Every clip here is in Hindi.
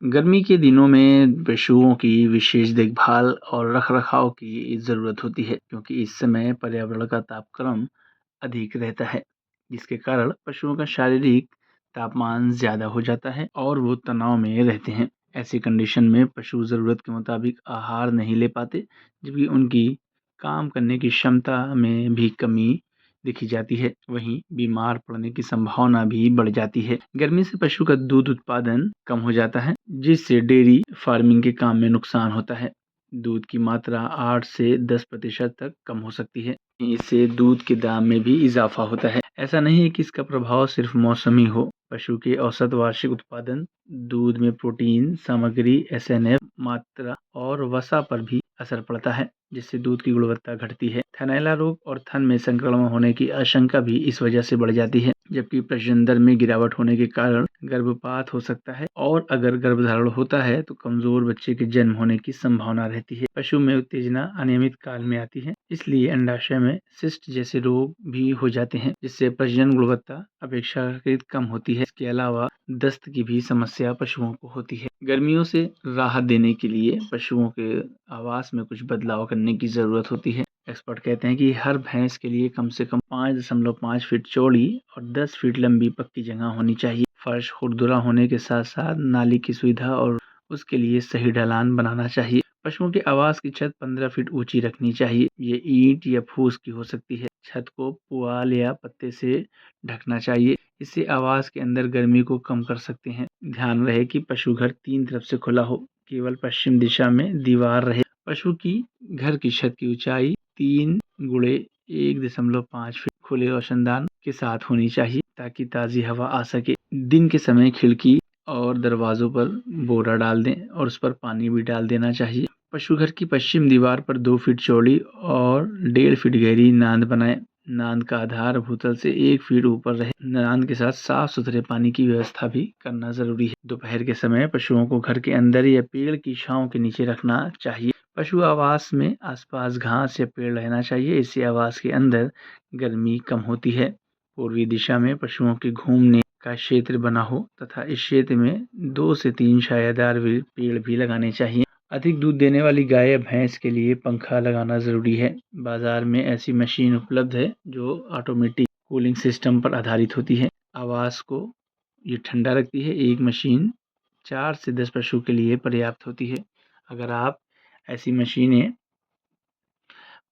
गर्मी के दिनों में पशुओं की विशेष देखभाल और रखरखाव की ज़रूरत होती है क्योंकि इस समय पर्यावरण का तापक्रम अधिक रहता है, जिसके कारण पशुओं का शारीरिक तापमान ज़्यादा हो जाता है और वो तनाव में रहते हैं। ऐसी कंडीशन में पशु ज़रूरत के मुताबिक आहार नहीं ले पाते, जबकि उनकी काम करने की क्षमता में भी कमी देखी जाती है। वहीं बीमार पड़ने की संभावना भी बढ़ जाती है। गर्मी से पशु का दूध उत्पादन कम हो जाता है, जिससे डेयरी फार्मिंग के काम में नुकसान होता है। दूध की मात्रा 8 से 10% तक कम हो सकती है। इससे दूध के दाम में भी इजाफा होता है। ऐसा नहीं है कि इसका प्रभाव सिर्फ मौसमी हो। पशु के औसत वार्षिक उत्पादन, दूध में प्रोटीन सामग्री, एसएनएफ मात्रा और वसा पर भी असर पड़ता है, जिससे दूध की गुणवत्ता घटती है। थनैला रोग और थन में संक्रमण होने की आशंका भी इस वजह से बढ़ जाती है, जबकि प्रजनन दर में गिरावट होने के कारण गर्भपात हो सकता है और अगर गर्भधारण होता है तो कमजोर बच्चे के जन्म होने की संभावना रहती है। पशु में उत्तेजना अनियमित काल में आती है, इसलिए अंडाशय में सिस्ट जैसे रोग भी हो जाते हैं, जिससे प्रजनन गुणवत्ता अपेक्षाकृत कम होती है। इसके अलावा दस्त की भी समस्या पशुओं को होती है। गर्मियों से राहत देने के लिए पशुओं के आवास में कुछ बदलाव करने की जरूरत होती है। एक्सपर्ट कहते हैं कि हर भैंस के लिए कम से कम 5.5 फीट चौड़ी और 10 फीट लंबी पक्की जगह होनी चाहिए। फर्श खुरदुरा होने के साथ साथ नाली की सुविधा और उसके लिए सही ढलान बनाना चाहिए। पशुओं के आवास की छत 15 फीट ऊंची रखनी चाहिए। ये ईंट या फूस की हो सकती है। छत को पुआल या पत्ते से ढकना चाहिए। इससे आवास के अंदर गर्मी को कम कर सकते हैं। ध्यान रहे कि पशु घर 3 तरफ से खुला हो, केवल पश्चिम दिशा में दीवार रहे। पशु की घर की छत की ऊंचाई 3 गुणे 1.5 फीट खुले रोशनदान के साथ होनी चाहिए ताकि ताज़ी हवा आ सके। दिन के समय खिड़की और दरवाजों पर बोरा डाल दें और उस पर पानी भी डाल देना चाहिए। पशु घर की पश्चिम दीवार पर 2 फीट चौड़ी और 1.5 फीट गहरी नांद बनाएं। नांद का आधार भूतल से 1 फीट ऊपर रहे। नांद के साथ साफ सुथरे पानी की व्यवस्था भी करना जरूरी है। दोपहर के समय पशुओं को घर के अंदर या पेड़ की छांव के नीचे रखना चाहिए। पशु आवास में आसपास घास या पेड़ रहना चाहिए, इससे आवास के अंदर गर्मी कम होती है। पूर्वी दिशा में पशुओं के घूमने का क्षेत्र बना हो तथा इस क्षेत्र में 2 से 3 छायादार पेड़ भी लगाने चाहिए। अधिक दूध देने वाली गाय या भैंस के लिए पंखा लगाना जरूरी है। बाजार में ऐसी मशीन उपलब्ध है जो ऑटोमेटिक कूलिंग सिस्टम पर आधारित होती है। आवास को ये ठंडा रखती है। एक मशीन 4 से 10 पशु के लिए पर्याप्त होती है। अगर आप ऐसी मशीनें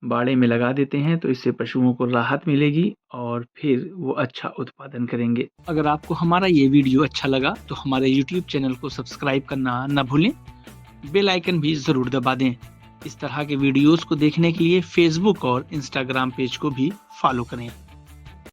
बाड़े में लगा देते हैं तो इससे पशुओं को राहत मिलेगी और फिर वो अच्छा उत्पादन करेंगे। अगर आपको हमारा ये वीडियो अच्छा लगा तो हमारे YouTube चैनल को सब्सक्राइब करना न भूलें। बेल आइकन भी ज़रूर दबा दें। इस तरह के वीडियोस को देखने के लिए फेसबुक और इंस्टाग्राम पेज को भी फॉलो करें।